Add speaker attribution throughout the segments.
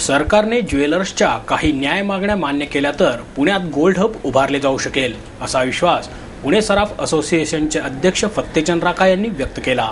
Speaker 1: सरकारने ज्वेलर्सच्या काही न्याय मागण्या मान्य केल्या तर पुण्यात गोल्ड हब उभारले जाऊ शकेल, असा विश्वास पुणे सराफ असोसिएशनचे अध्यक्ष फत्तेचंद राका यांनी व्यक्त केला.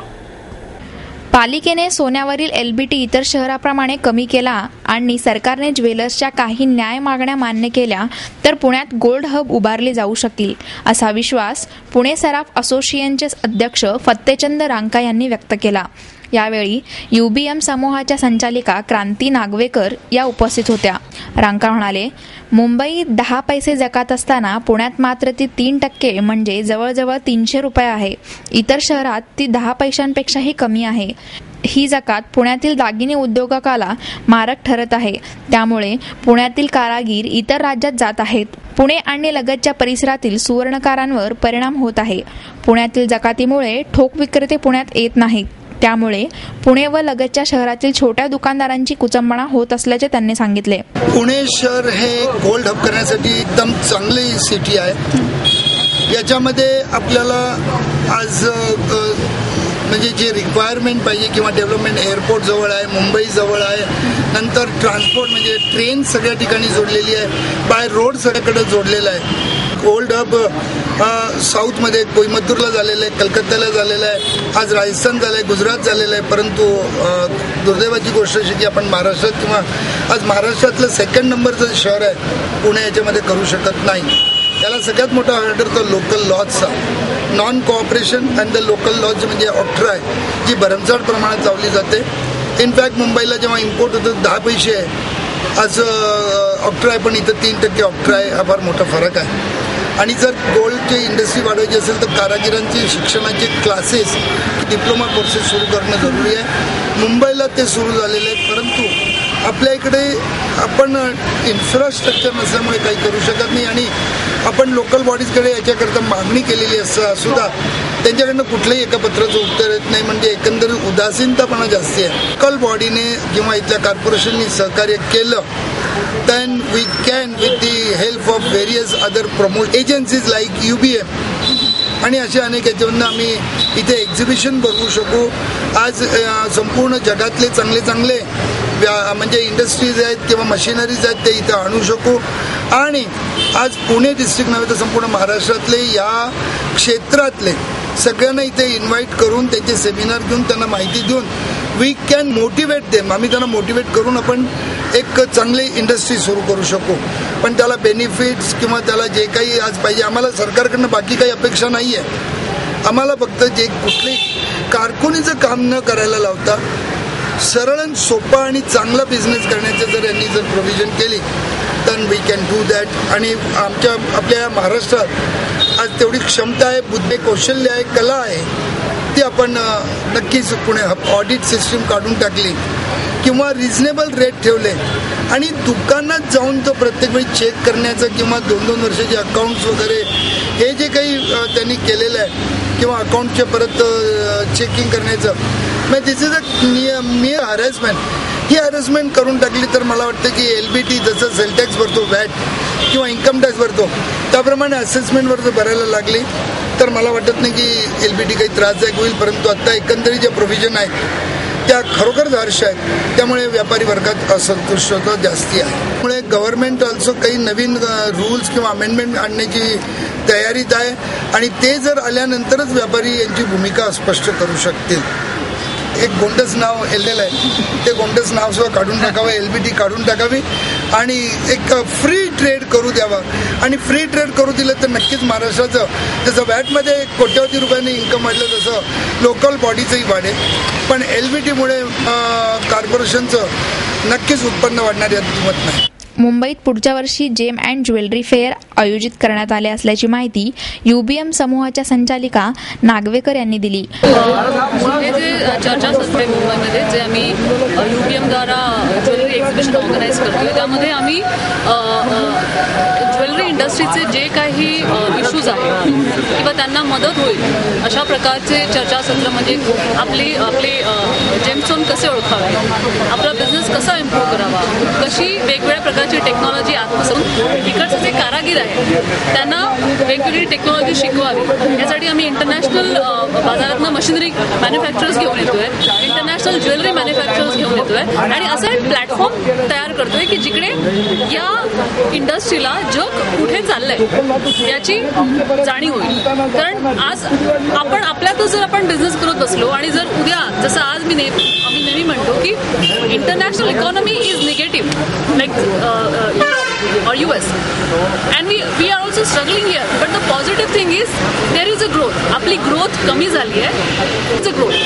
Speaker 2: पालिकेने सोन्यावरील LBT इतर शहराप्रमाणे कमी केला आणि सरकारने ज्वेलर्सच्या काही न्याय मागण्या मान्य केल्या तर पुण्यात गोल्ड हब उभारले जाऊ शकतील, असा विश्वास पुणे सराफ असोसिएशनचे अध्यक्ष फत्तेचंद राका यांनी व्यक्त केला. यावेळी UBM समूहाच्या संचालिका क्रांती नागवेकर या उपस्थित होत्या. राका म्हणाले, मुंबईत 10 पैसे जकात असताना पुण्यात मात्र ती 3% म्हणजे जवळजवळ 300 रुपये आहे. इतर शहरात ती 10 पैशांपेक्षाही कमी आहे. ही जकात पुण्यातील दागिने उद्योजकाला मारक ठरत आहे. त्यामुळे पुण्यातील कारागीर इतर राज्यात जात आहेत. पुणे आणि लगतच्या परिसरातील सुवर्णकारांवर परिणाम होत आहे. पुण्यातील जकातीमुळे ठोक विक्रेते पुण्यात येत नाहीत. त्यामुळे पुणे व लगतच्या शहरातील छोट्या दुकानदारांची कुचंबणा होत असल्याचे त्यांनी सांगितले.
Speaker 3: पुणे शहर हे गोल्ड हब करण्यासाठी एकदम चांगली सिटी आहे. याच्यामध्ये आपल्याला आज म्हणजे जे रिक्वायरमेंट पाहिजे किंवा डेव्हलपमेंट, एअरपोर्ट जवळ आहे, मुंबई जवळ आहे, नंतर ट्रान्सपोर्ट म्हणजे ट्रेन सगळ्या ठिकाणी जोडलेली आहे, बाय रोड सगळ्याकडे जोडलेला आहे. गोल्ड हब साऊथमध्ये कोईमतूरला झालेलं आहे, कलकत्त्याला झालेलं आहे, आज राजस्थान झालं आहे, गुजरात झालेलं आहे. परंतु दुर्दैवाची गोष्ट अशी की आपण महाराष्ट्रात किंवा आज महाराष्ट्रातलं 2nd नंबरचं शहर आहे पुणे याच्यामध्ये करू शकत नाही. त्याला सगळ्यात मोठा ऑर्डर तो लोकल लॉजचा, non cooperation and the local lodge म्हणजे ऑक्ट्रॉय जी भरमसाठ प्रमाणात लावली जाते. इनफॅक्ट मुंबईला जेव्हा इम्पोर्ट होतं 10 पैसे आहे, आज ऑक्ट्रॉय पण इथं 3% ऑक्ट्रॉय हा फार मोठा फरक आहे. आणि जर गोल्डची इंडस्ट्री वाढवायची असेल तर कारागिरांची शिक्षणाचे क्लासेस, डिप्लोमा कोर्सेस सुरू करणं जरुरी आहे. मुंबईला ते सुरू झालेले आहेत, परंतु आपल्या इकडे आपण इन्फ्रास्ट्रक्चर नसल्यामुळे काही करू शकत नाही. आणि आपण लोकल बॉडीजकडे याच्याकरता मागणी केलेली सुद्धा त्यांच्याकडनं कुठलंही एका पत्राचं उत्तर येत नाही. म्हणजे एकंदरीत उदासीनतापणा जास्ती आहे. लोकल बॉडीने किंवा इथल्या कॉर्पोरेशननी सहकार्य केलं then we can with the help of various other promote agencies like UBM आणि असे अनेक याच्यावरनं आम्ही इथे एक्झिबिशन भरवू शकू. आज संपूर्ण जगातले चांगले चांगले म्हणजे इंडस्ट्रीज आहेत किंवा मशिनरीज आहेत ते इथं आणू शकू. आणि आज पुणे डिस्ट्रिक्ट नव्हे तर संपूर्ण महाराष्ट्रातले या क्षेत्रातले सगळ्यांना इथे इन्व्हाइट करून त्यांचे सेमिनार घेऊन त्यांना माहिती देऊन वी कॅन मोटिवेट देम. आम्ही त्यांना मोटिवेट करून आपण एक चांगली इंडस्ट्री सुरू करू शकू. पण त्याला बेनिफिट्स किंवा त्याला जे काही आज पाहिजे, आम्हाला सरकारकडनं बाकी काही अपेक्षा नाही आहे. आम्हाला फक्त जे कुठली कारकुनीचं काम न करायला लावता सरळ आणि सोपा आणि चांगला बिझनेस करण्याचं जर यांनी जर प्रोव्हिजन केली तर वी कॅन डू दॅट. आणि आपल्या महाराष्ट्रात आज तेवढी क्षमता आहे, बुद्धी, कौशल्य आहे, कला आहे, ती आपण नक्कीच पुणे ऑडिट सिस्टीम काढून टाकली किंवा रिझनेबल रेट ठेवले आणि दुकानात जाऊन तो प्रत्येक वेळी चेक करण्याचं किंवा 2-2 वर्षाचे अकाउंट्स वगैरे हे जे काही त्यांनी केलेलं आहे किंवा अकाउंटचे परत चेकिंग करण्याचं, मग दिस इज अ मी हॅरेसमेंट. ही हॅरेसमेंट करून टाकली तर मला वाटतं की LBT जसं सेल टॅक्स भरतो, वॅट किंवा इन्कम टॅक्स भरतो त्याप्रमाणे असेसमेंटवर जर भरायला लागली तर मला वाटत नाही की LBT काही त्रासदायक होईल. परंतु आता एकंदरीत जे प्रोव्हिजन आहे त्या खरोखरच हर्ष आहेत. त्यामुळे व्यापारी वर्गात असंतुष्टता जास्ती आहे. त्यामुळे गव्हर्नमेंट ऑल्सो काही नवीन रूल्स किंवा अमेंडमेंट आणण्याची तयारीत आहे आणि ते जर आल्यानंतरच व्यापारी यांची भूमिका स्पष्ट करू शकतील. एक गोंडस नाव एललेलं आहे, ते गोंडस नाव सुद्धा काढून टाकावं, LBT काढून टाकावी आणि एक फ्री ट्रेड करू द्यावा. आणि फ्री ट्रेड करू दिलं तर नक्कीच महाराष्ट्राचं जसं वॅटमध्ये कोट्यवधी रुपयांनी इन्कम वाढलं तसं लोकल बॉडीचंही वाढेल. पण LBTमुळे कॉर्पोरेशनचं नक्कीच उत्पन्न वाढणार यात मत नाही.
Speaker 2: मुंबईत पुढच्या वर्षी जेम अँड ज्वेलरी फेअर आयोजित करण्यात आले असल्याची माहिती UBM समूहाच्या संचालिका नागवेकर यांनी दिली.
Speaker 4: हे जे चर्चासत्र मुंबईमध्ये जे आम्ही UBM द्वारा ज्वेलरी एक्झिबिशन ऑर्गनाईज करतोय त्यामध्ये आम्ही ज्वेलरी इंडस्ट्रीचे जे काही इश्यूज आहेत किंवा त्यांना मदत होईल अशा प्रकारचे चर्चासत्र, म्हणजे आपले जेमस्टोन कसे ओळखावे, आपला बिझनेस कसा इम्प्रूव्ह करावा, कशी वेगवेगळ्या प्रकारची टेक्नॉलॉजी आत्मसात, इकडचे जे कारागीर आहेत त्यांना वेगवेगळी टेक्नॉलॉजी शिकवावी, यासाठी आम्ही इंटरनॅशनल बाजारातनं मशिनरी मॅन्युफॅक्चरर्स घेऊन येतोय, इंटरनॅशनल ज्वेलरी मॅन्युफॅक्चरर्स घेऊन येतोय आणि असं एक प्लॅटफॉर्म तयार करतोय की जिकडे या इंडस्ट्रीला जग कुठे चाललंय याची जाणीव होईल. कारण आज आपण आपल्यातच जर आपण बिझनेस करत बसलो आणि जर उद्या, जसं आज आम्ही नेहमी म्हणतो की international economy is negative like or US, and we are also struggling here, but the positive thing is there is a growth. आपली growth कमी झाली आहे, it's a growth.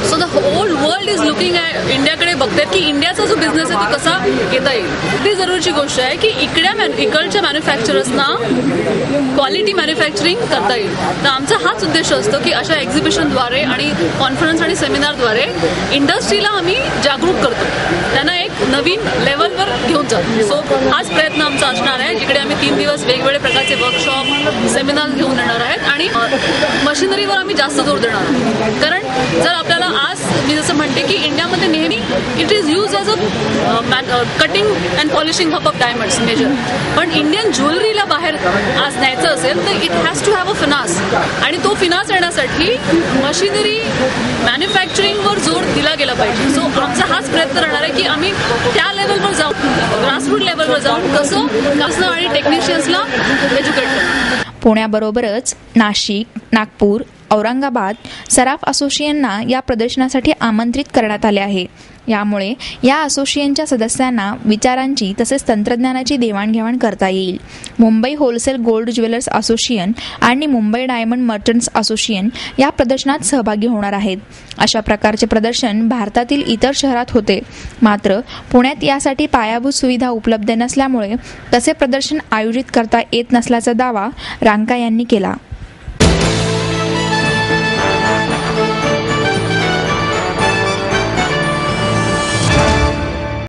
Speaker 4: So the whole world is looking at इंडियाकडे बघतात की इंडियाचा जो business आहे तो कसा घेता येईल. ती जरूरची गोष्ट आहे की इकडच्या मॅन्युफॅक्चरर्सना क्वालिटी मॅन्युफॅक्चरिंग करता येईल. तर आमचा हाच उद्देश असतो की अशा एक्झिबिशनद्वारे आणि कॉन्फरन्स आणि सेमिनारद्वारे इंडस्ट्रीला आम्ही जागरूक करतो, त्यांना एक नवीन लेवलवर घेऊन जातो. सो हाच प्रयत्न आमचा असणार आहे, जिकडे आम्ही 3 दिवस वेगवेगळे प्रकारचे वर्कशॉप, सेमिनार घेऊन येणार आहेत आणि मशिनरीवर आम्ही जास्त जोर देणार आहोत. कारण जर आपल्याला आज मी जसं म्हणते की इंडियामध्ये नेहमी it is use as a cutting and polishing hub of diamonds major, पण इंडियन ज्वेलरीला बाहेर आज न्यायचं असेल तर it has to have a finance, आणि तो फिनान्स येण्यासाठी मशिनरी मॅन्युफॅक्चरिंगवर जोर दिला गेला पाहिजे. सो आमचा हाच प्रयत्न राहणार आहे की आम्ही त्या लेवलवर जाऊन, ग्रासरूट लेवलवर जाऊन कसं कसं आणि टेक्निशियन्सला एज्युकेट करू.
Speaker 2: पुण्याबरोबरच नाशिक, नागपूर, औरंगाबाद सराफ असोसिएशनना या प्रदर्शनासाठी आमंत्रित करण्यात आले आहे. यामुळे या असोसिएशनच्या सदस्यांना विचारांची तसेच तंत्रज्ञानाची देवाणघेवाण करता येईल. Mumbai wholesale gold jewellers association आणि मुंबई डायमंड मर्चंट्स असोसिएशन या प्रदर्शनात सहभागी होणार आहेत. अशा प्रकारचे प्रदर्शन भारतातील इतर शहरात होते, मात्र पुण्यात यासाठी पायाभूत सुविधा उपलब्ध नसल्यामुळे तसे प्रदर्शन आयोजित करता येत नसल्याचा दावा रांका यांनी केला.